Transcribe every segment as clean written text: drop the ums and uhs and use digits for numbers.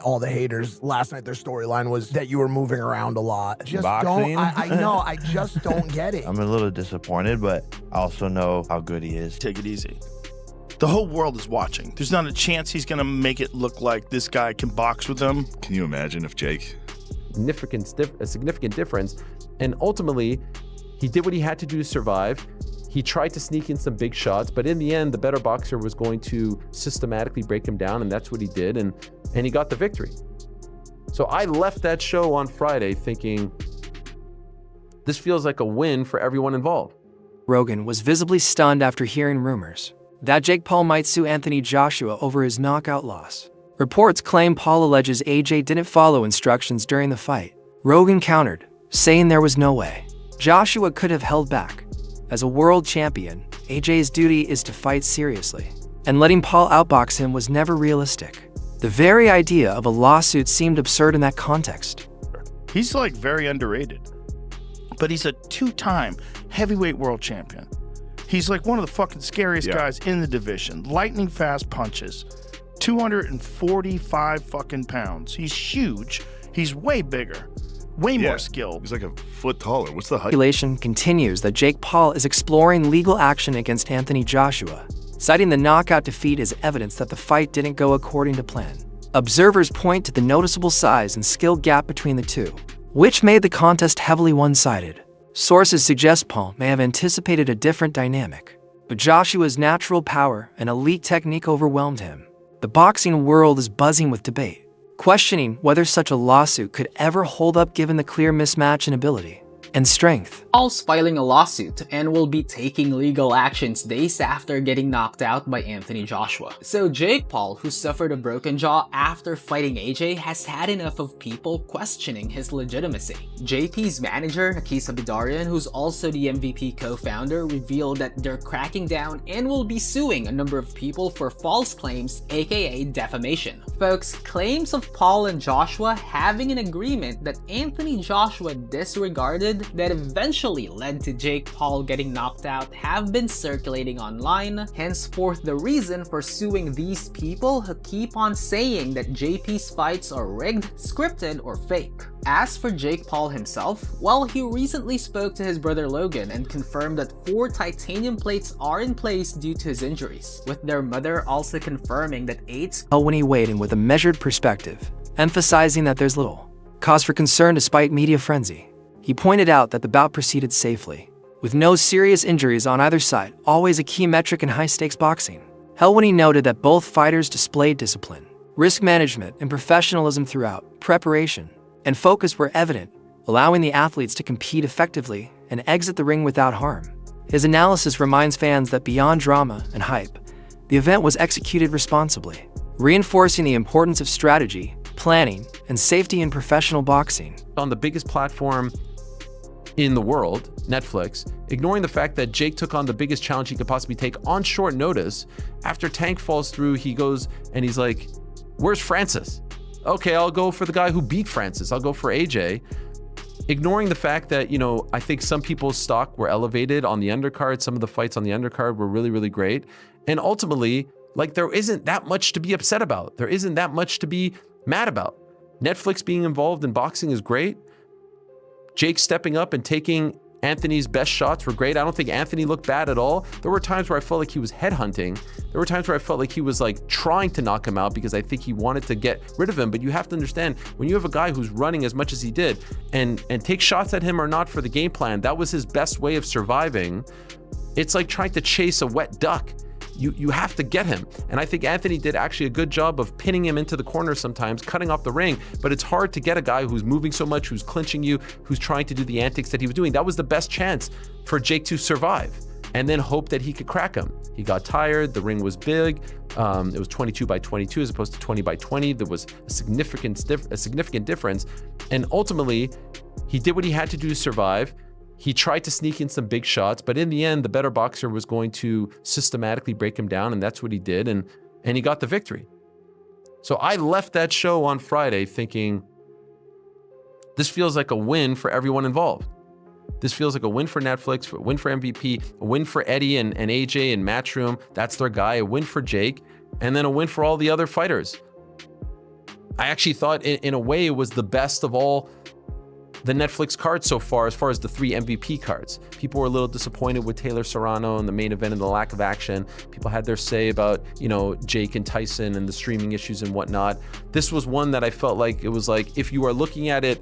all the haters last night, their storyline was that you were moving around a lot. Just Boxing? I know, I just don't get it. I'm a little disappointed, but I also know how good he is. Take it easy. The whole world is watching. There's not a chance he's going to make it look like this guy can box with him. Can you imagine if Jake? A significant difference. And ultimately, he did what he had to do to survive. He tried to sneak in some big shots, but in the end, the better boxer was going to systematically break him down, and that's what he did, and he got the victory. So I left that show on Friday thinking, this feels like a win for everyone involved. Rogan was visibly stunned after hearing rumors that Jake Paul might sue Anthony Joshua over his knockout loss. Reports claim Paul alleges AJ didn't follow instructions during the fight. Rogan countered, saying there was no way Joshua could have held back. As a world champion, AJ's duty is to fight seriously, and letting Paul outbox him was never realistic. The very idea of a lawsuit seemed absurd in that context. He's like very underrated, but he's a two-time heavyweight world champion. He's like one of the fucking scariest guys in the division. Lightning fast punches, 245 fucking pounds. He's huge. He's way bigger, way more skilled. He's like a foot taller. What's the height? Speculation continues that Jake Paul is exploring legal action against Anthony Joshua, citing the knockout defeat as evidence that the fight didn't go according to plan. Observers point to the noticeable size and skill gap between the two, which made the contest heavily one-sided. Sources suggest Paul may have anticipated a different dynamic, but Joshua's natural power and elite technique overwhelmed him. The boxing world is buzzing with debate, questioning whether such a lawsuit could ever hold up given the clear mismatch in ability and strength. Paul's filing a lawsuit and will be taking legal actions days after getting knocked out by Anthony Joshua. So Jake Paul, who suffered a broken jaw after fighting AJ, has had enough of people questioning his legitimacy. JP's manager, Nakisa Bidarian, who's also the MVP co-founder, revealed that they're cracking down and will be suing a number of people for false claims, aka defamation. Folks, claims of Paul and Joshua having an agreement that Anthony Joshua disregarded that eventually led to Jake Paul getting knocked out have been circulating online, henceforth the reason for suing these people who keep on saying that JP's fights are rigged, scripted, or fake. As for Jake Paul himself, well, he recently spoke to his brother Logan and confirmed that 4 titanium plates are in place due to his injuries, with their mother also confirming that 8 When he weighed in with a measured perspective, emphasizing that there's little cause for concern despite media frenzy. He pointed out that the bout proceeded safely, with no serious injuries on either side, always a key metric in high-stakes boxing. Helwani noted that both fighters displayed discipline, risk management, and professionalism throughout. Preparation and focus were evident, allowing the athletes to compete effectively and exit the ring without harm. His analysis reminds fans that beyond drama and hype, the event was executed responsibly, reinforcing the importance of strategy, planning, and safety in professional boxing. On the biggest platform in the world, Netflix, ignoring the fact that Jake took on the biggest challenge he could possibly take on short notice. After Tank falls through, he goes and he's like, where's Francis? Okay, I'll go for the guy who beat Francis. I'll go for AJ. Ignoring the fact that, you know, I think some people's stock were elevated on the undercard. Some of the fights on the undercard were really, really great. And ultimately, like, there isn't that much to be upset about. There isn't that much to be mad about. Netflix being involved in boxing is great. Jake stepping up and taking Anthony's best shots were great. I don't think Anthony looked bad at all. There were times where I felt like he was headhunting. There were times where I felt like he was like trying to knock him out because I think he wanted to get rid of him. But you have to understand, when you have a guy who's running as much as he did and take shots at him or not for the game plan, that was his best way of surviving. It's like trying to chase a wet duck. You have to get him. And I think Anthony did actually a good job of pinning him into the corner sometimes, cutting off the ring, but it's hard to get a guy who's moving so much, who's clinching you, who's trying to do the antics that he was doing. That was the best chance for Jake to survive and then hope that he could crack him. He got tired, the ring was big. It was 22 by 22 as opposed to 20 by 20. There was a significant difference. And ultimately, he did what he had to do to survive. He tried to sneak in some big shots, but in the end, the better boxer was going to systematically break him down, and that's what he did, and he got the victory. So I left that show on Friday thinking, this feels like a win for everyone involved. This feels like a win for Netflix, a win for MVP, a win for Eddie and AJ and Matchroom. That's their guy. A win for Jake, and then a win for all the other fighters. I actually thought in a way it was the best of all the Netflix cards so far as the 3 MVP cards. People were a little disappointed with Taylor Serrano and the main event and the lack of action. People had their say about, you know, Jake and Tyson and the streaming issues and whatnot. This was one that I felt like it was like, if you are looking at it,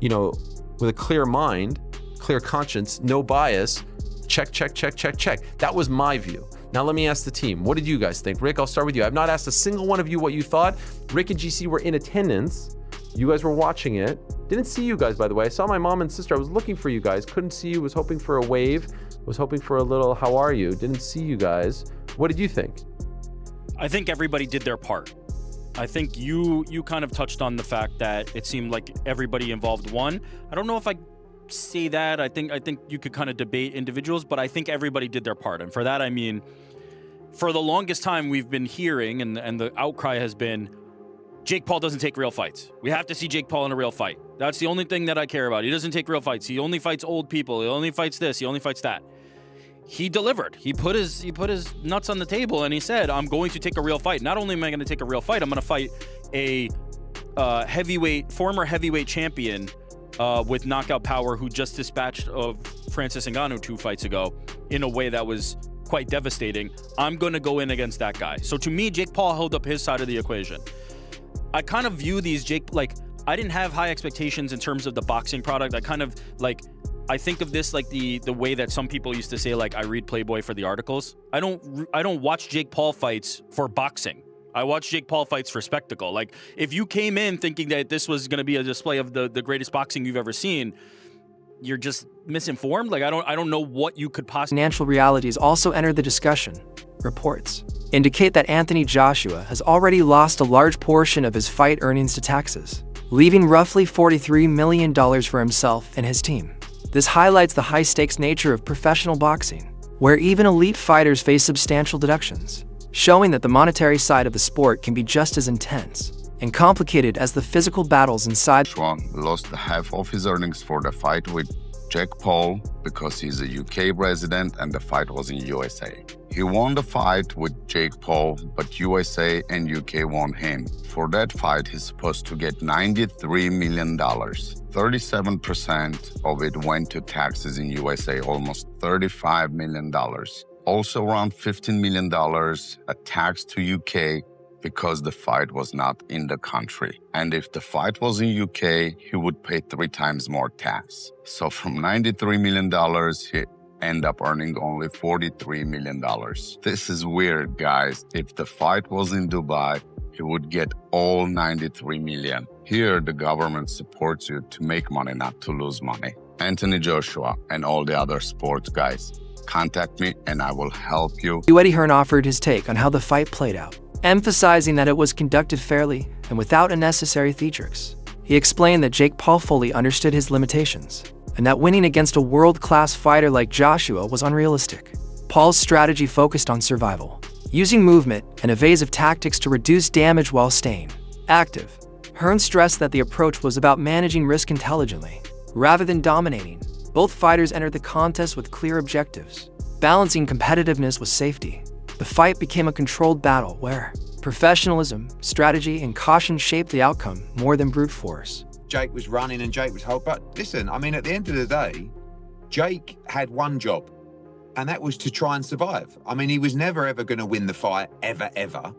you know, with a clear mind, clear conscience, no bias, check, check, check, check, check. That was my view. Now let me ask the team, what did you guys think? Rick, I'll start with you. I've not asked a single one of you what you thought. Rick and GC were in attendance. You guys were watching it. Didn't see you guys, by the way. I saw my mom and sister. I was looking for you guys. Couldn't see you. Was hoping for a wave. Was hoping for a little, how are you? Didn't see you guys. What did you think? I think everybody did their part. I think you kind of touched on the fact that it seemed like everybody involved won. I don't know if I say that. I think you could kind of debate individuals, but I think everybody did their part. And for that, I mean, for the longest time we've been hearing, and the outcry has been, Jake Paul doesn't take real fights. We have to see Jake Paul in a real fight. That's the only thing that I care about. He doesn't take real fights. He only fights old people. He only fights this. He only fights that. He delivered. He put his nuts on the table and he said, I'm going to take a real fight. Not only am I going to take a real fight, I'm going to fight a former heavyweight champion with knockout power who just dispatched of Francis Ngannou 2 fights ago in a way that was quite devastating. I'm going to go in against that guy. So to me, Jake Paul held up his side of the equation. I kind of view these I didn't have high expectations in terms of the boxing product. I think of this like the way that some people used to say, like, I read Playboy for the articles. I don't watch Jake Paul fights for boxing. I watch Jake Paul fights for spectacle. Like, if you came in thinking that this was going to be a display of the greatest boxing you've ever seen, you're just misinformed. Like, I don't know what you could possibly... Financial realities also enter the discussion. Reports indicate that Anthony Joshua has already lost a large portion of his fight earnings to taxes, leaving roughly $43 million for himself and his team. This highlights the high-stakes nature of professional boxing, where even elite fighters face substantial deductions, showing that the monetary side of the sport can be just as intense and complicated as the physical battles inside. Joshua lost half of his earnings for the fight with Jake Paul because he's a UK resident and the fight was in USA. He won the fight with Jake Paul, but USA and UK won him. For that fight, he's supposed to get $93 million. 37% of it went to taxes in USA, almost $35 million. Also around $15 million a tax to UK because the fight was not in the country. And if the fight was in UK, he would pay 3 times more tax. So from $93 million, he end up earning only $43 million. This is weird, guys. If the fight was in Dubai, he would get all $93 million. Here, the government supports you to make money, not to lose money. Anthony Joshua and all the other sports guys, contact me and I will help you. Eddie Hearn offered his take on how the fight played out, emphasizing that it was conducted fairly and without unnecessary theatrics. He explained that Jake Paul fully understood his limitations, and that winning against a world-class fighter like Joshua was unrealistic. Paul's strategy focused on survival, using movement and evasive tactics to reduce damage while staying active. Hearn stressed that the approach was about managing risk intelligently, rather than dominating. Both fighters entered the contest with clear objectives, balancing competitiveness with safety. The fight became a controlled battle where professionalism, strategy, and caution shaped the outcome more than brute force. Jake was running and Jake was held. But listen, I mean, at the end of the day, Jake had one job, and that was to try and survive. I mean, he was never, ever going to win the fight, ever, ever.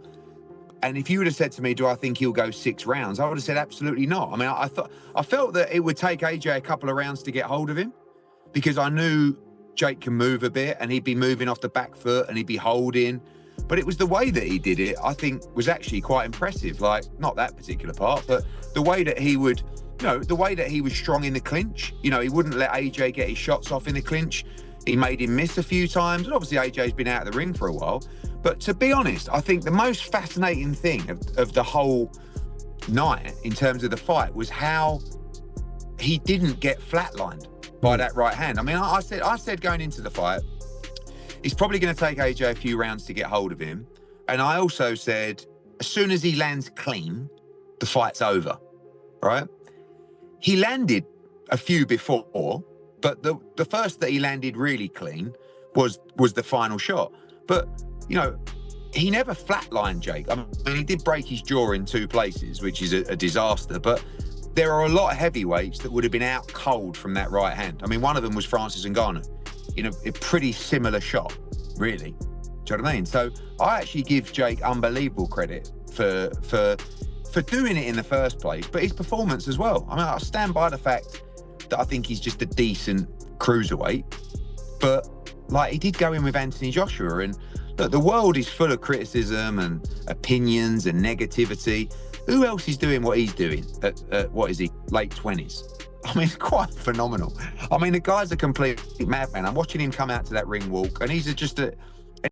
And if you would have said to me, do I think he'll go 6 rounds? I would have said absolutely not. I mean, I felt that it would take AJ a couple of rounds to get hold of him, because I knew Jake can move a bit and he'd be moving off the back foot and he'd be holding. But it was the way that he did it, I think, was actually quite impressive. Like, not that particular part, but the way that he would, the way that he was strong in the clinch. He wouldn't let AJ get his shots off in the clinch. He made him miss a few times. And obviously AJ's been out of the ring for a while. But to be honest, I think the most fascinating thing of the whole night in terms of the fight was how he didn't get flatlined by that right hand. I mean, I said going into the fight, he's probably going to take AJ a few rounds to get hold of him. And I also said, as soon as he lands clean, the fight's over, right? He landed a few before, but the first that he landed really clean was the final shot. But, he never flatlined Jake. I mean, he did break his jaw in 2 places, which is a disaster, but there are a lot of heavyweights that would have been out cold from that right hand. I mean, one of them was Francis Ngannou in a pretty similar shot, really. Do you know what I mean? So I actually give Jake unbelievable credit for doing it in the first place, but his performance as well. I mean, I stand by the fact that I think he's just a decent cruiserweight, but like, he did go in with Anthony Joshua, and look, the world is full of criticism and opinions and negativity. Who else is doing what he's doing at what is he, late 20s? I mean, it's quite phenomenal. I mean, the guy's a complete madman. I'm watching him come out to that ring walk, and he's just